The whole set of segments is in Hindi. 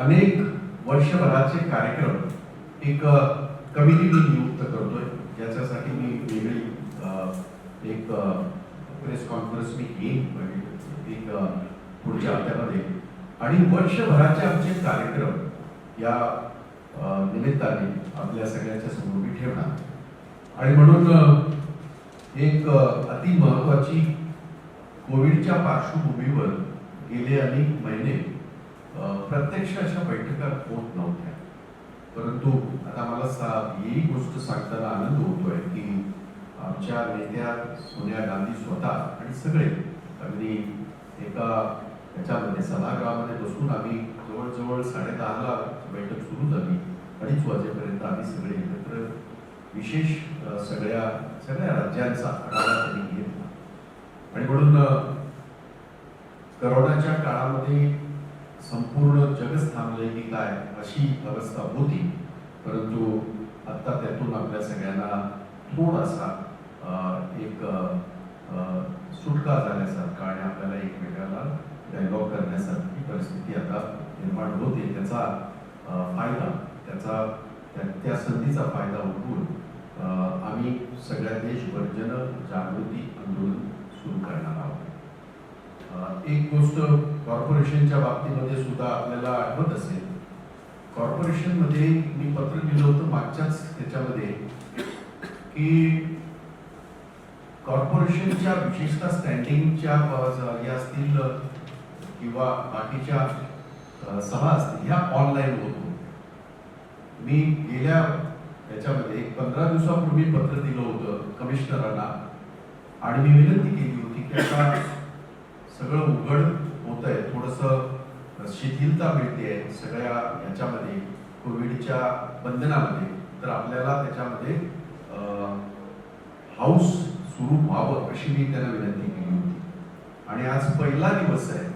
अनेक वर्षभराचे कार्यक्रम एक कमिटी नियुक्त करतोय, ज्याच्यासाठी मी वेगळी एक प्रेस कॉन्फरन्स मी घेईन एक पुढच्या हप्त्यामध्ये, आणि वर्षभराचे आमचे कार्यक्रम या निमित्ताने आपल्या सगळ्यांच्या समोर मी ठेवणार. आणि म्हणून एक अति महत्वाची कोविडच्या पार्श्वभूमीवर गेले अनेक महिने प्रत्यक्ष अशा बैठका होत नव्हत्या, परंतु आता मला ही गोष्ट सांगताना आनंद होतोय की आमच्या नेत्या सोनिया गांधी स्वतः आणि सगळे अगदी एका याच्यामध्ये सभागृहामध्ये बसून आम्ही जवळजवळ 10:30ला बैठक सुरू झाली, 2:30 वाजेपर्यंत आम्ही सगळे एकत्र विशेष सगळ्या राज्यांचा आढावा त्यांनी घेतला. आणि म्हणून करोनाच्या काळामध्ये संपूर्ण जगच थांबले की काय अशी अवस्था होती, परंतु आता त्यातून आपल्या सगळ्यांना थोडासा एक सुटका झाल्यासारखा आणि आपल्याला एकमेकाला डायलॉग करण्यासारखी परिस्थिती आता निर्माण होते. त्याचा फायदा त्या संधीचा फायदा उठवून आम्ही सगळ्या देशभर जनजागृती आंदोलन सुरू करणार आहोत. एक गोष्ट कॉर्पोरेशनच्या बाबतीमध्ये सुद्धा आपल्याला आठवत असेल, कॉर्पोरेशनमध्ये मी पत्र दिलं होतं मागच्याच त्याच्यामध्ये की कॉर्पोरेशनच्या विशेषतः स्टँडिंगच्या या असतील किंवा बाकीच्या सभा असतील ह्या ऑनलाईन होतो. मी गेल्या याच्यामध्ये 15 दिवसापूर्वी पत्र दिलं होतं कमिशनरांना आणि मी विनंती केली होती की आता सगळं उघड होत आहे, थोडंसं शिथिलता मिळते सगळ्या याच्यामध्ये कोविडच्या बंधनामध्ये, तर आपल्याला त्याच्यामध्ये हाऊस सुरू व्हावं अशी मी त्यांना विनंती केली होती. आणि आज पहिला दिवस आहे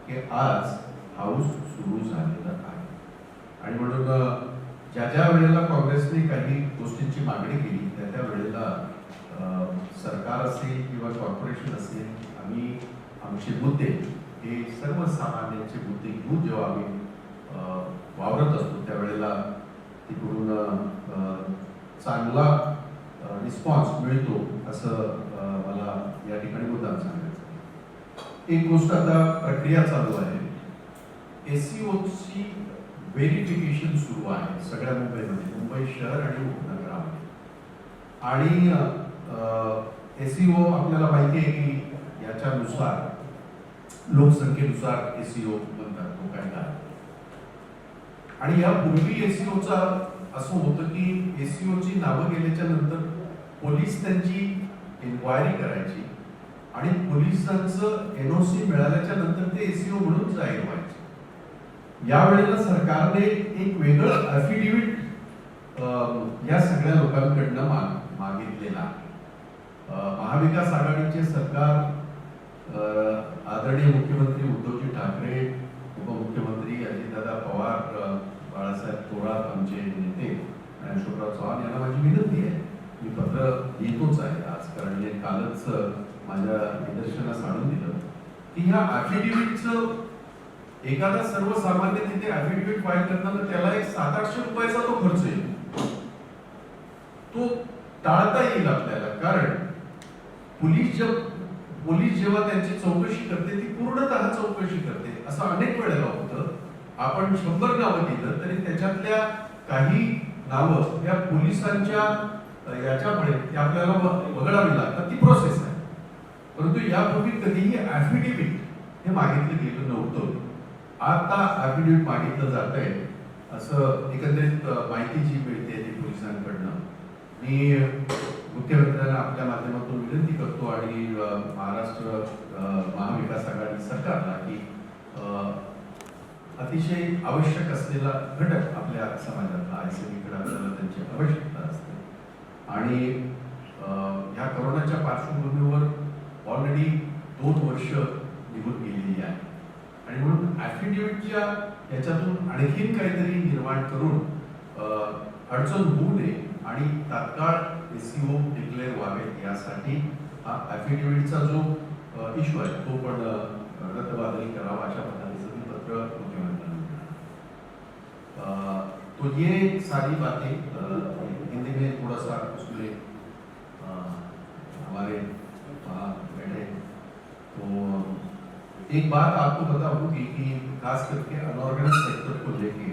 की आज हाऊस सुरू झालेलं आहे. आणि म्हणून ज्या वेळेला काँग्रेसने काही गोष्टींची मागणी केली त्या वेळेला सरकार असेल किंवा कॉर्पोरेशन असेल, आम्ही आमचे मुद्दे हे सर्वसामान्यांचे मुद्दे घेऊन जेव्हा आम्ही वावरत असतो त्यावेळेला तिकडून चांगला रिस्पॉन्स मिळतो असं मला या ठिकाणी मुद्दाम सांगायचं. एक गोष्ट आता प्रक्रिया चालू आहे, SCOची व्हेरिफिकेशन सुरू आहे सगळ्या मुंबई शहर आणि उपनगरामध्ये. आणि SCO आपल्याला माहिती आहे की याच्यानुसार लोकसंख्येनुसार SCO म्हणतात तो काय. आणि यापूर्वी SCOचा असं होतं की SCOची नावं गेल्याच्या नंतर पोलीस त्यांची इन्क्वायरी करायची आणि पोलिसांचं NOC मिळाल्याच्या नंतर ते SCO म्हणून जाहीर व्हायचे. यावेळेला सरकारने एक वेगळं अफिडेव्हिट या सगळ्या लोकांकडनं मागितलेला. महाविकास आघाडीचे सरकार, आदरणीय मुख्यमंत्री उद्धवजी ठाकरे, उपमुख्यमंत्री अजितदादा पवार, बाळासाहेब थोरात आमचे नेते आणि अशोकराव चव्हाण यांना माझी विनंती आहे, मी पत्र लिहितोच आहे आज, कारण हे कालच माझ्या निदर्शनास आणून दिलं की ह्या अफिडेव्हिटचं एखादा सर्वसामान्य तिथे अफिडेव्हिट फाईल करताना त्याला एक 700-800 रुपयाचा तो खर्च येईल, तो टाळता येईल आपल्याला. कारण पोलीस जेव्हा त्यांची चौकशी करते ती पूर्णतः चौकशी करते. असं अनेक वेळेला होतं, आपण 100 नावं दिलं तरी त्याच्यातल्या काही नावं या पोलिसांच्या याच्यामुळे ते आपल्याला वगळावी लागतात, ती प्रोसेस आहे. परंतु यापूर्वी कधीही अफिडेव्हिट हे मागितलं गेलं नव्हतं. आता अफिडेव्हिट मागितलं जात आहे असं एकंदरीत माहिती जी मिळते ती पोलिसांकडनं. मी मुख्यमंत्र्यांना आपल्या माध्यमातून विनंती करतो आणि महाराष्ट्र महाविकास आघाडी सरकारला की अतिशय आवश्यक असलेला घटक आपल्या समाजातला ICB आपल्याला त्यांची आवश्यकता असते. आणि ह्या कोरोनाच्या पार्श्वभूमीवर ऑलरेडी 2 वर्ष निघून गेलेली आहे. आणि म्हणून ॲफिडेव्हिटच्या याच्यातून आणखीन काहीतरी निर्माण करून अडचण होऊ नये आणि तात्काळ SCO डिक्लेअर व्हावेत यासाठी हा ॲफिडेव्हिटचा जो इश्यू आहे तो पण रद्दबातली करावा अशा पद्धतीचं मी पत्र मुख्यमंत्र्यांना. तो ये सारी बातें हिंदी में थोड़ा सा उसमें हमारे वहाँ बैठे तो एक बात आपको पता होगी कि खास करके अनऑर्गेनाइज सेक्टर को लेके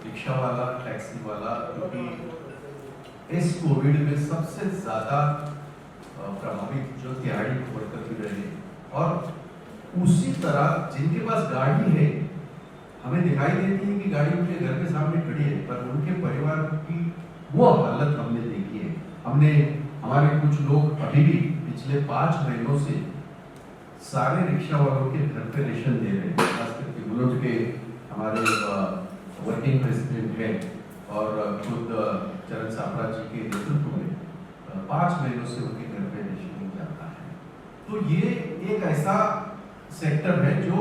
रिक्शा वाला, टैक्सी वाला, क्योंकि इस कोविड में सबसे ज्यादा प्रभावित जो दिहाड़ी वर्कर भी रहे, और उसी तरह जिनके पास गाड़ी है, हमें दिखाई देती है कि गाड़ी उनके घर के सामने खड़ी है, पर उनके परिवार की वो हालत हमने देखी है। हमने हमारे कुछ लोग अभी भी पिछले 5 महीनों से सारे रिक्शा वालों के घर पे रेशन दे रहे हैं, खास करके बुलुंड के हमारे वर्किंग प्रेसिडेंट है और खुद चरण सापरा जी के नेतृत्व में 5 महीनों से उनके घर पे रेशन जाता है। तो ये एक ऐसा सेक्टर है जो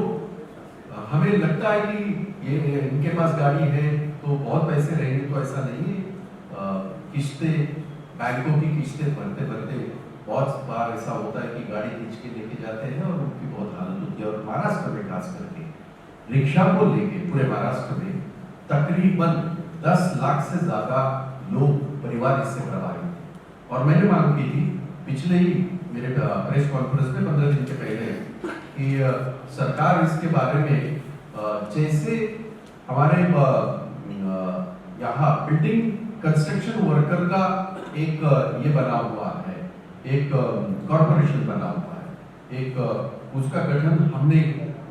हमें लगता है कि ये इनके पास गाड़ी है तो बहुत पैसे रहेंगे, तो ऐसा नहीं है। किस्तें, बैंकों की किस्तें भरते भरते बहुत बार ऐसा होता है कि गाड़ी खींच के लेके जाते हैं और उनकी बहुत हालत होती है। और महाराष्ट्र में खास करके रिक्शा को लेके पूरे महाराष्ट्र में तकरीबन 10 लाख से ज्यादा लोग, परिवार इससे प्रभावित हैं। और मैंने मांग की थी पिछले ही मेरे प्रेस कॉन्फ्रेंस में 15 दिन के पहले कि सरकार इसके बारे में जैसे हमारे यहाँ बिल्डिंग कंस्ट्रक्शन वर्कर का एक ये बना हुआ है, एक कॉर्पोरेशन बना हुआ है, एक उसका गठन हमने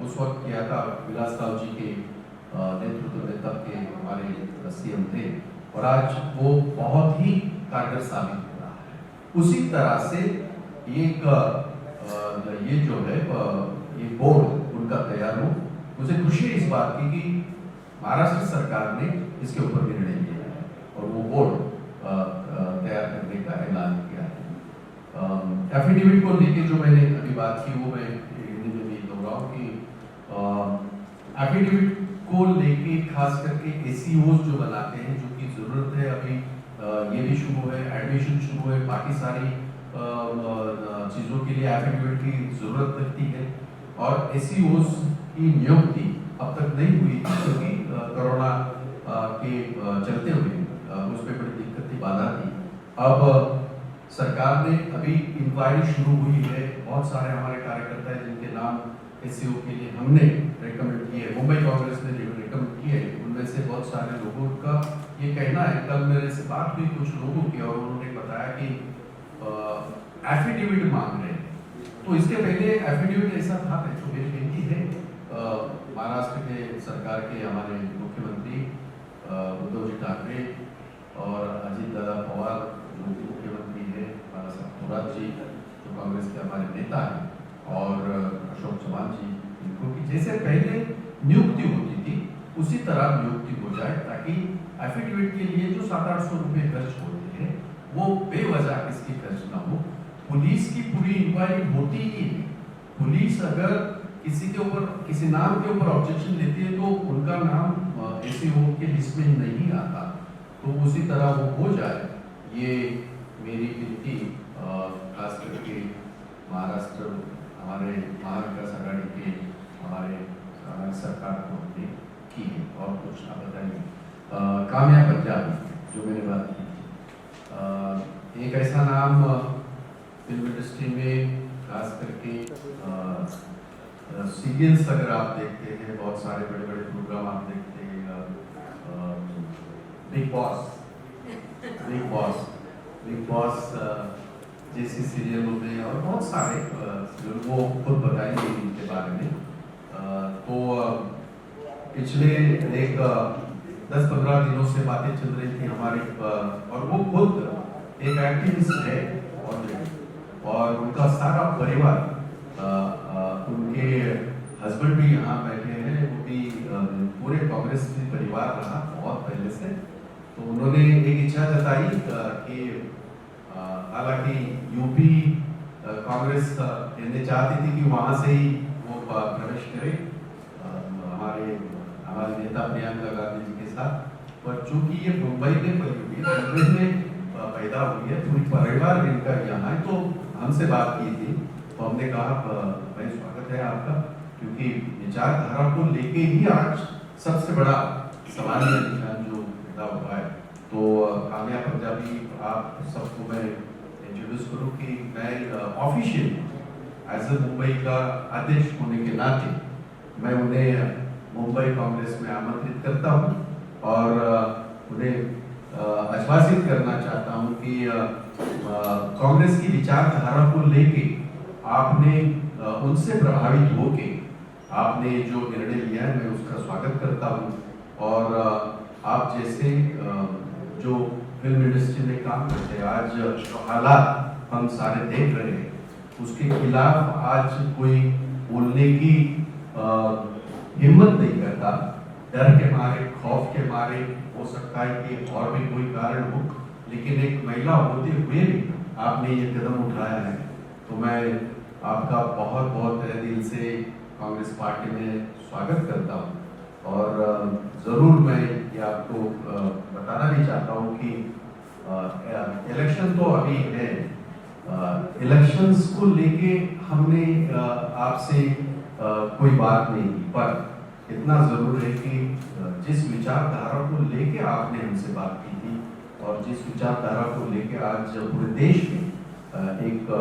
उस वक्त किया था विलास राव जी के नेतृत्व में, तब के हमारे सीएम थे, और आज वो बहुत ही कारगर साबित हो रहा है। उसी तरह से एक ये जो है ये बोर्ड उनका तैयार हो, मुझे खुशी है इस बात की कि महाराष्ट्र सरकार ने इसके ऊपर निर्णय लिया है और वो बोर्ड तैयार करने का ऐलान किया है। एफिडेविट को लेके जो मैंने अभी बात की वो मैं हिंदी में भी दोहराऊं कि एफिडेविट को लेके खास करके एसीओ जो बनाते हैं, जो की जरूरत है अभी, ये भी शुरू है, एडमिशन शुरू है, बाकी सारी चीजों के लिए एफिडेविट की जरूरत लगती है। और एसीओस की नियुक्ति अब तक नहीं हुई थी क्योंकि कोरोना के चलते हुए उस पर बड़ी दिक्कत थी, बाधा थी। अब सरकार ने अभी इंक्वायरी शुरू हुई है, बहुत सारे हमारे कार्यकर्ता हैं जिनके नाम एसीओ के लिए हमने रेकमेंड किए, मुंबई कांग्रेस ने रेकमेंड किए, उनमें से बहुत सारे लोगों का ये कहना है, कल मेरे से बात हुई कुछ लोगों की और उन्होंने बताया कि एफिडेविट मांग रहे हैं। तो इसके पहले एफिडेविट ऐसा था, जो मेरी बेनती है महाराष्ट्र के सरकार के हमारे मुख्यमंत्री उद्धव जी ठाकरे और अजीत दादा पवार जो मुख्यमंत्री है, थोरात जी जो कांग्रेस के हमारे नेता हैं, और अशोक चौहान जी, इनको कि जैसे पहले नियुक्ति होती थी उसी तरह नियुक्ति हो जाए, ताकि एफिडेविट के लिए जो 700-800 रुपए खर्च होते हैं वो बेवजह किसकी खर्च ना हो। पुलिस की पूरी इंक्वायरी होती ही है, पुलिस अगर किसी के ऊपर, किसी नाम के ऊपर ऑब्जेक्शन देती है तो उनका नाम एसीओ के लिस्ट में नहीं आता, तो उसी तरह वो हो जाए, ये मेरी विनती खास करके महाराष्ट्र हमारे महाविकास आघाड़ी के हमारे सरकार को हमने की है। और कुछ ना बताइए। कामयाब पंजाबी जो मैंने बात की, एक ऐसा नाम फिल्म इंडस्ट्री में खास करके सीरियल्स अगर आप देखते हैं, बहुत सारे बड़े बड़े प्रोग्राम आप देखते हैं, बिग बॉस जैसे सीरियलों में और बहुत सारे वो खुद बताएंगे इनके बारे में। तो पिछले एक 10-15 दिनों से बातें चल रही थी हमारे, और वो खुद एक एक्टिविस्ट है और उनका सारा परिवार, उनके हस्बैंड भी यहाँ बैठे हैं, वो भी पूरे कांग्रेस में परिवार रहा बहुत पहले से। तो उन्होंने एक इच्छा जताई कि हालांकि यूपी कांग्रेस कहने चाहती थी कि वहाँ से ही वो प्रवेश करे हमारे नेता प्रियंका गांधी जी के साथ, पर चूंकि ये मुंबई में पड़ी हुई है, मुंबई में पैदा हुई है, पूरी परिवार इनका यहाँ है, तो हमसे बात की थी, तो हमने कहा भाई स्वागत है आपका, क्योंकि विचारधारा को लेके ही आज सबसे बड़ा सवाल निशान जो पैदा हुआ है। तो काम्या पंजाबी आप सबको मैं इंट्रोड्यूस करूँ कि मैं ऑफिशियल एज ए मुंबई का अध्यक्ष होने के नाते मैं उन्हें मुंबई कांग्रेस में आमंत्रित करता हूँ और उन्हें आश्वासित करना चाहता हूँ कि कांग्रेस की विचारधारा को लेके आपने उनसे प्रभावित होके आपने जो निर्णय लिया है मैं उसका स्वागत करता हूँ। और आप जैसे जो फिल्म इंडस्ट्री में काम करते हैं, आज जो हालात हम सारे देख रहे हैं उसके खिलाफ आज कोई बोलने की हिम्मत नहीं करता, डर के मारे, खौफ के मारे, हो सकता है कि और भी कोई कारण हो, लेकिन एक महिला होते हुए भी आपने ये कदम उठाया है। तो मैं आपका बहुत बहुत तहे दिल से कांग्रेस पार्टी में स्वागत करता हूँ। और ज़रूर मैं ये आपको बताना भी चाहता हूँ कि इलेक्शन तो अभी है, इलेक्शंस को लेके हमने आपसे कोई बात नहीं की, पर इतना ज़रूर है कि जिस विचारधारा को लेके आपने हमसे बात की थी और जिस विचारधारा को लेके आज पूरे देश में एक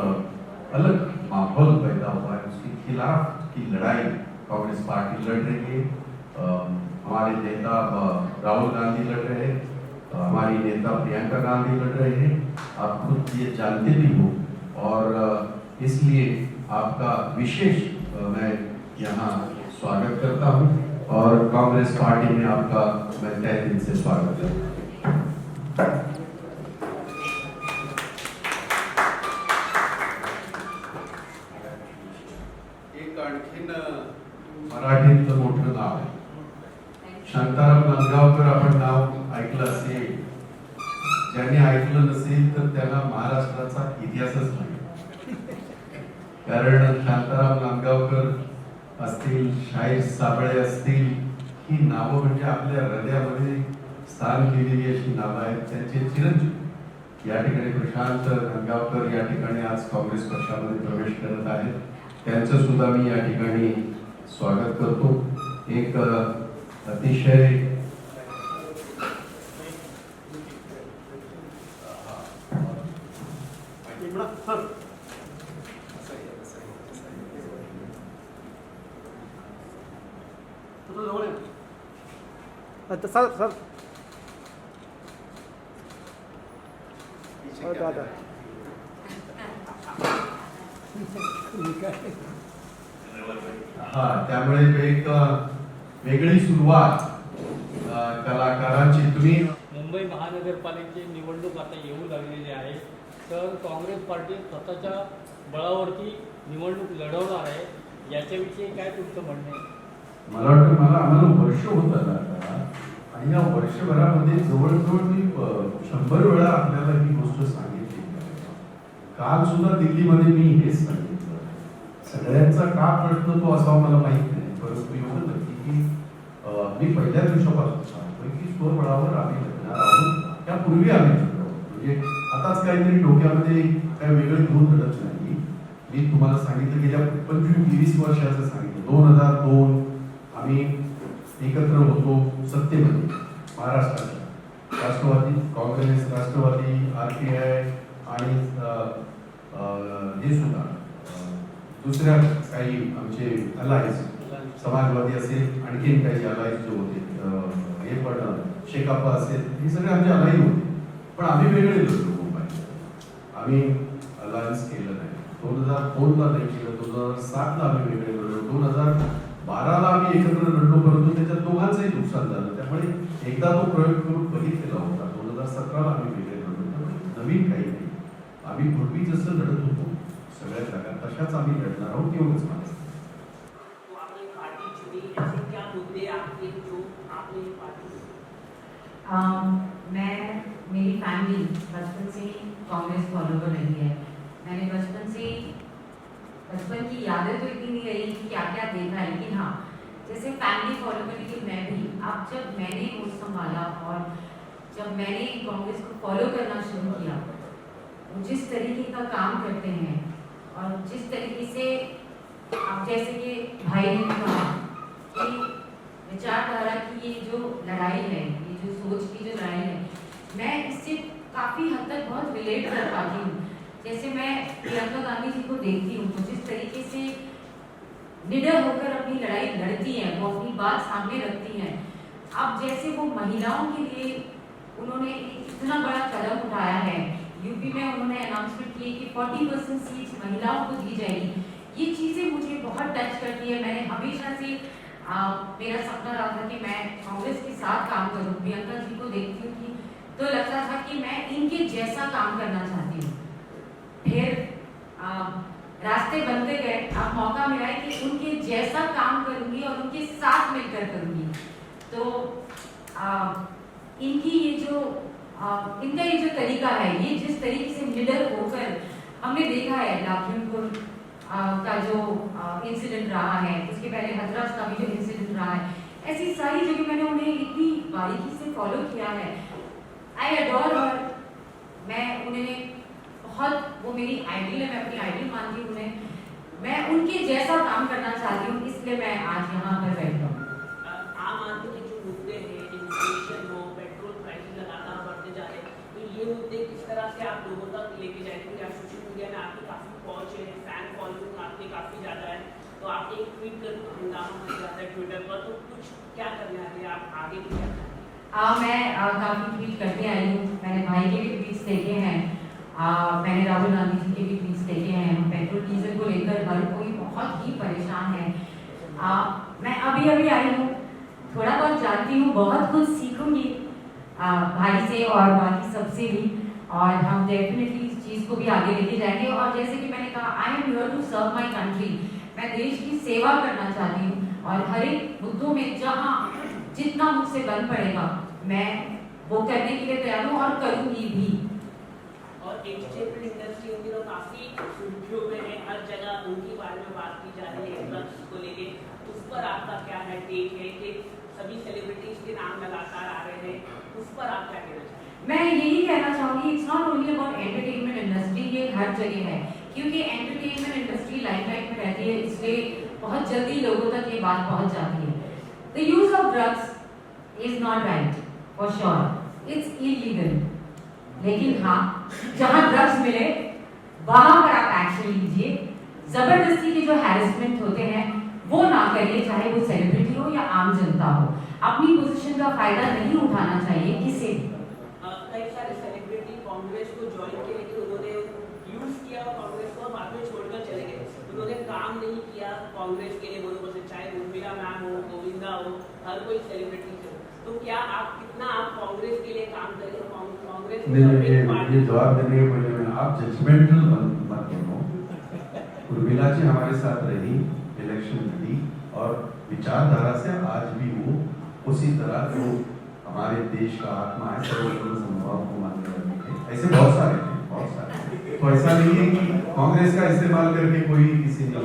अलग माहौल पैदा हुआ है, उसके खिलाफ की लड़ाई कांग्रेस पार्टी लड़ रही है। हमारे नेता राहुल गांधी लड़ रहे हैं, हमारी नेता प्रियंका गांधी लड़ रहे हैं, आप खुद ये जानते भी हो, और इसलिए आपका विशेष मैं यहाँ स्वागत करता हूँ और कांग्रेस पार्टी में आपका मैं तहे दिल से स्वागत करता हूँ। एक आणखीन मराठीतलं मोठं नाव आहे, शांताराम नांदगावकर. आपण नाव ऐकलं असेल, ज्यांनी ऐकलं नसेल तर त्याला महाराष्ट्राचा इतिहासच नाही. कारण शांताराम नांदगावकर असतील, शाहीर साबळे असतील, ही नावं म्हणजे आपल्या हृदयामध्ये स्थान केलेली अशी नावं आहेत. त्यांचे चिरंजीव या ठिकाणी प्रशांत नांदगावकर या ठिकाणी आज काँग्रेस पक्षामध्ये प्रवेश करत आहेत. त्यांचं सुद्धा मी या ठिकाणी स्वागत करतो. एक अतिशय सर सर दादा हा, त्यामुळे एक वेगळी सुरुवात कलाकारांची. तुम्ही मुंबई महानगरपालिकेची निवडणूक आता येऊ लागलेली आहे, तर काँग्रेस पार्टी स्वतःच्या बळावरती निवडणूक लढवणार आहे, याच्याविषयी काय तुमचं म्हणणं आहे? मला वाटतं आम्हाला वर्ष होत आलं आता, आणि या वर्षभरामध्ये जवळजवळ मी 100 वेळा आपल्याला ही गोष्ट सांगितली. काल सुद्धा दिल्लीमध्ये मी हेच सांगितलं. सगळ्यांचा का प्रश्न तो असा मला माहित नाही, परंतु एवढं नक्की की मी पहिल्या दिवसापासून सांगतोय की स्वबळावर आम्ही लढणार आहोत. त्यापूर्वी आम्ही लढलो, म्हणजे आताच काहीतरी डोक्यामध्ये काही वेगळे घेऊन लढत नाही. मी तुम्हाला सांगितलं गेल्या 25-20 वर्षाचं सांगितलं. 2002 आम्ही एकत्र होतो सत्तेमध्ये, महाराष्ट्राच्या राष्ट्रवादी काँग्रेस, राष्ट्रवादी, RPI आणि हे सुद्धा दुसऱ्या काही आमचे अलायन्स, समाजवादी असेल, आणखीन काही अलायन्स जे होते, हे पण शेकापा असेल, हे सगळे आमचे अलायन होते. पण आम्ही वेगळे लढलो मुंबईत. आम्ही अलायन्स केलं नाही. 2002ला नाही केलं, 2007ला आम्ही वेगळे लढलो, 2012ला आम्ही एकत्र लढलो, परंतु त्याच्यात दोघांचंही नुकसान झालं. त्यामुळे एकदा तो प्रयोग करून बघितलेला होता. 2017ला आम्ही वेगळे लढलो. त्यामुळे नवीन काही नाही. आम्ही पूर्वी जसं लढत होतो सगळ्या जागा, तशाच आम्ही लढणार आहोत, एवढंच मला. मेरी फैमिली बचपन से ही कांग्रेस फॉलो कर रही है. मैंने बचपन की यादें तो इतनी नहीं रही कि क्या क्या देखा है, लेकिन हाँ जैसे फैमिली फॉलो करने की मैं भी, अब जब मैंने वो संभाला और जब मैंने कांग्रेस को फॉलो करना शुरू किया, वो जिस तरीके का काम करते हैं और जिस तरीके से, अब जैसे कि भाई ने कहा कि विचारधारा की ये जो लड़ाई है, ये जो सोच की जो लड़ाई है, मैं इससे काफ़ी हद तक बहुत रिलेट कर पाती हूँ। जैसे मैं प्रियंका गांधी जी को देखती हूँ, तो जिस तरीके से निडर होकर अपनी लड़ाई लड़ती हैं, वो अपनी बात सामने रखती हैं। अब जैसे वो महिलाओं के लिए उन्होंने इतना बड़ा कदम उठाया है, यूपी में उन्होंने अनाउंसमेंट की कि 40% सीट्स महिलाओं को दी जाएगी। ये चीज़ें मुझे बहुत टच करती है। मैंने हमेशा से मेरा सपना रहा था कि मैं कांग्रेस के साथ काम करूं। प्रियंका जी को देखती हूँ कि तो लगता था कि मैं इनके जैसा काम करना चाहती हूँ। फिर रास्ते बनते गए, अब मौका मिला है कि उनके जैसा काम करूंगी और उनके साथ मिलकर करूंगी। तो इनकी ये जो इनका ये जो तरीका है, ये जिस तरीके से निडर होकर हमने देखा है लखीमपुर का जो इंसिडेंट रहा है, उसके पहले हथरस का भी जो इंसिडेंट रहा है, ऐसी सारी जगह मैंने उन्हें इतनी बारीकी से फॉलो किया है। आई अडोर हर। मैं उन्हें बहुत, वो मेरी आइडियल है, मैं अपनी आइडियल मानती हूँ उन्हें। मैं उनके जैसा काम करना चाहती हूँ, इसलिए मैं आज यहाँ पर बैठी हूँ। आम आदमी के जो मुद्दे हैं, इन्फ्लेशन हो, पेट्रोल प्राइस लगातार बढ़ते जा रहे हैं, तो ये मुद्दे किस तरह से आप लोगों तक लेके जाएंगे? क्योंकि आप सोशल मीडिया में आपकी काफ़ी पहुँच है, फैन फॉलोइंग आपकी काफ़ी ज़्यादा है, तो आप एक ट्वीट कर हंगामा मच जाता है ट्विटर पर, तो कुछ क्या करने आगे आप आगे भी क्या करेंगे? मैं काफ़ी ट्वीट करते आई हूँ। मैंने भाई के भी ट्वीट्स देखे हैं, मैंने राहुल गांधी जी के भी ट्वीट्स देखे हैं। पेट्रोल डीजल को लेकर हर कोई बहुत ही परेशान है। मैं अभी आई हूँ, थोड़ा बहुत जानती हूँ, बहुत कुछ सीखूंगी भाई से और बाकी सबसे भी, और हम डेफिनेटली इस चीज़ को भी आगे लेके जाएंगे। और जैसे कि मैंने कहा, I am here to serve my country. मैं देश की सेवा करना चाहती हूँ और हर एक मुद्दों में जहाँ जितना मुझसे बन पड़ेगा मैं वो करने के लिए तैयार हूँ और करूँगी भी। और एंटरटेनमेंट इंडस्ट्री उन दिनों काफ़ी सुर्खियों में है, हर जगह उनके बारे में बात की जा रही है ड्रग्स को लेके। उस पर आपका क्या है टेक है कि सभी सेलिब्रिटीज के नाम लगातार आ रहे हैं, उस पर आप क्या कहना चाहेंगे? मैं यही कहना चाहूँगी, it's not only about entertainment industry, ये हर जगह है, क्योंकि एंटरटेनमेंट इंडस्ट्री लाइमलाइट में रहती है, इसलिए बहुत जल्दी लोगों तक ये बात पहुँच जाती है। The use of drugs is not right for sure, it's illegal. लेकिन हाँ, जहाँ ड्रग्स मिले वहाँ पर आप एक्शन लीजिए। जबरदस्ती के जो हैरेसमेंट होते हैं वो ना करिए, चाहे वो सेलिब्रिटी हो या आम जनता हो। अपनी पोजीशन का फायदा नहीं उठाना चाहिए किसी भी। कई सारे सेलिब्रिटी कांग्रेस को ज्वाइन किए, लेकिन उन्होंने यूज किया कांग्रेस को और बाद में छोड़कर चले गए। उन्होंने काम नहीं किया कांग्रेस के लिए बरोबर से, चाहे उर्मिला मैम हो, गोविंदा हो, हर कोई सेलिब्रिटी हो। तो क्या आप कितना आप कांग्रेस के लिए काम करेंगे? कांग्रेस ये जवाब देने के पहले मैं, आप जजमेंटल मत बनो। उर्मिला जी हमारे साथ रही, इलेक्शन लड़ी और विचारधारा से आज भी वो उसी तरह जो हमारे देश का आत्मा है, सर्वोत्तम समभाव को मानने वाले थे। ऐसे बहुत सारे थे, बहुत सारे। तो ऐसा नहीं है कि कांग्रेस का इस्तेमाल करके कोई किसी ने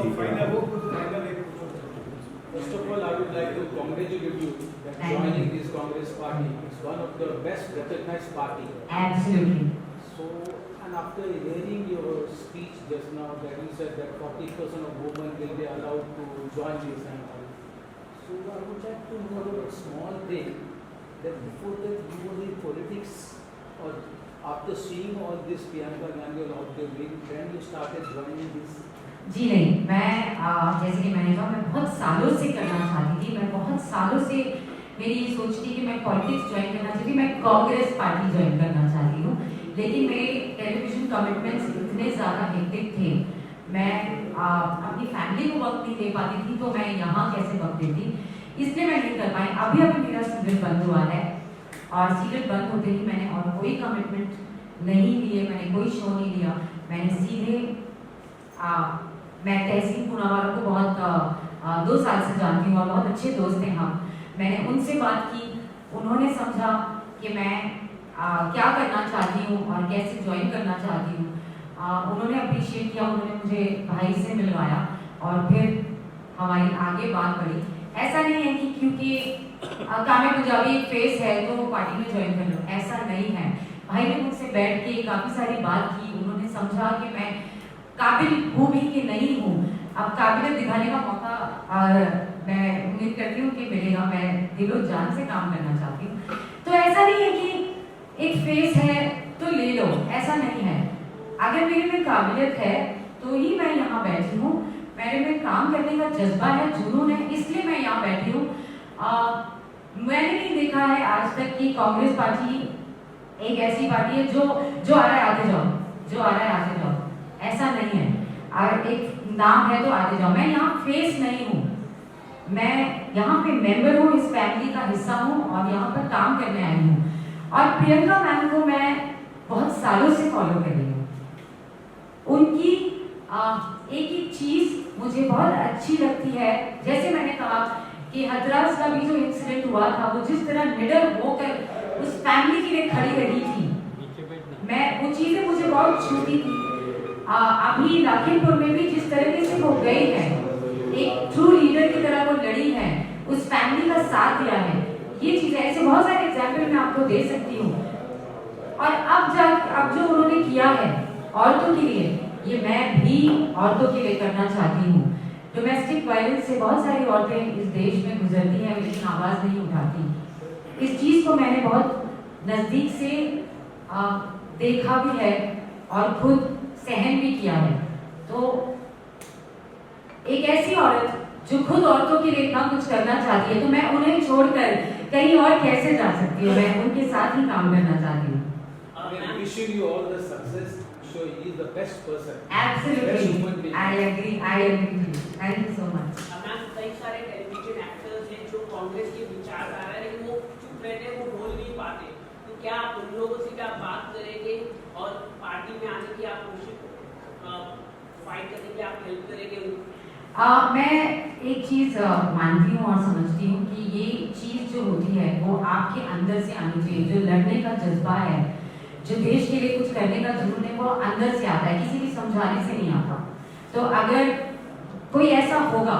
First of all, I would like to congratulate you that joining this Congress party. It's one of the best recognized party. Absolutely. So, and after hearing your speech just now, that you said that 40% of women will be allowed to join this and all. So, I would like to know a small thing, that before that you were in politics, or after seeing all this Priyanka Gandhi and all the way, then you started joining this? जी नहीं, मैं जैसे कि मैंने कहा, मैं बहुत सालों से करना चाहती थी। मैं बहुत सालों से मेरी ये सोच थी कि मैं पॉलिटिक्स ज्वाइन करना चाहती थी, मैं कांग्रेस पार्टी ज्वाइन करना चाहती हूँ। लेकिन मेरे टेलीविजन कमिटमेंट्स इतने ज़्यादा हेक्टिक थे, मैं अपनी फैमिली को वक्त नहीं दे पाती थी, तो मैं यहाँ कैसे वक्त देती, इसलिए मैं नहीं कर पाई। अभी मेरा सीरियल बंद हुआ है और सीरियल बंद होते ही मैंने और कोई कमिटमेंट नहीं लिए, मैंने कोई शो नहीं लिया। मैंने सीधे मैं तहसीन पूनावाला को बहुत 2 साल से जानती हूँ और बहुत अच्छे दोस्त हैं हम। मैंने उनसे बात की, उन्होंने समझा कि मैं क्या करना चाहती हूँ और कैसे ज्वाइन करना चाहती हूँ। उन्होंने अप्रिशिएट किया, उन्होंने मुझे भाई से मिलवाया और फिर हमारी आगे बात बढ़ी। ऐसा नहीं है कि क्योंकि कामे पंजाबी एक फेस है तो पार्टी में ज्वाइन कर लो, ऐसा नहीं है। भाई ने मुझसे बैठ के काफ़ी सारी बात की, उन्होंने समझा कि मैं काबिल हूँ भी कि नहीं हूँ। अब काबिलियत दिखाने का मौका मैं उम्मीद करती हूँ कि मिलेगा। मैं दिलो जान से काम करना चाहती हूँ। तो ऐसा नहीं है कि एक फेस है तो ले लो, ऐसा नहीं है। अगर मेरे में काबिलियत है तो ही मैं यहाँ बैठी हूँ, मेरे में काम करने का जज्बा है, जुनून है, इसलिए मैं यहाँ बैठी हूँ। मैंने नहीं देखा है आज तक कि कांग्रेस पार्टी एक ऐसी पार्टी है जो आ रहा है आगे जाओ, जो आ रहा है आगे जाओ, ऐसा नहीं है। और एक नाम है तो आगे जाओ। मैं यहाँ फेस नहीं हूँ, मैं यहाँ पे मेंबर हूँ, इस फैमिली का हिस्सा हूँ और यहाँ पर काम करने आई हूँ। और प्रियंका मैम को मैं बहुत सालों से फॉलो कर रही हूँ। उनकी एक एक चीज मुझे बहुत अच्छी लगती है। जैसे मैंने कहा कि हथरास का भी जो इंसिडेंट हुआ था, वो जिस तरह निडर होकर उस फैमिली के लिए खड़ी रही थी, मैं वो चीजें मुझे बहुत छूती थी। अभी लखीमपुर में भी जिस तरीके से वो गई है, एक ट्रू लीडर की तरह वो लड़ी है, उस फैमिली का साथ दिया है, ये चीजें ऐसे बहुत सारे एग्जाम्पल मैं आपको दे सकती हूँ। और अब जो उन्होंने किया है औरतों के लिए, ये मैं भी औरतों के लिए करना चाहती हूँ। डोमेस्टिक वायलेंस से बहुत सारी औरतें इस देश में गुजरती हैं लेकिन आवाज नहीं उठाती। इस चीज को मैंने बहुत नजदीक से देखा भी है और खुद सहन भी किया है। तो एक ऐसी औरत जो खुद औरतों के लिए इतना कुछ करना चाहती है, तो मैं उन्हें छोड़कर कहीं और कैसे जा सकती हूँ? मैं उनके साथ ही काम करना चाहती हूँ। Wishing you all the success. So he is the best person. Absolutely, Best human being. I agree. Thank you so much. Ma'am कई सारे टेलीविजन एक्टर्स हैं जो कांग्रेस के विचारधारा है लेकिन वो चुप रहते हैं, वो बोल नहीं पाते, तो क्या आप उन लोगों से भी आप बात करेंगे और पार्टी में आने की आप कोशिश फाइट करने की आप हेल्प करेंगे? मैं एक चीज मानती हूँ और समझती हूँ कि ये चीज जो होती है वो आपके अंदर से आनी चाहिए। जो लड़ने का जज्बा है, जो देश के लिए कुछ करने का जुनून है, वो अंदर से आता है, किसी भी समझाने से नहीं आता। तो अगर कोई ऐसा होगा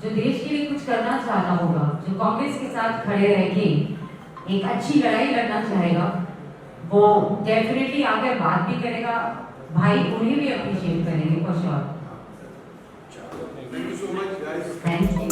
जो देश के लिए कुछ करना चाहता होगा, जो कांग्रेस के साथ खड़े रह के एक अच्छी लड़ाई लड़ना चाहेगा, वो डेफिनेटली आकर बात भी करेगा, भाई उन्हें भी अप्रिशिएट करेंगे for sure. Thank you so much, guys. Thank you.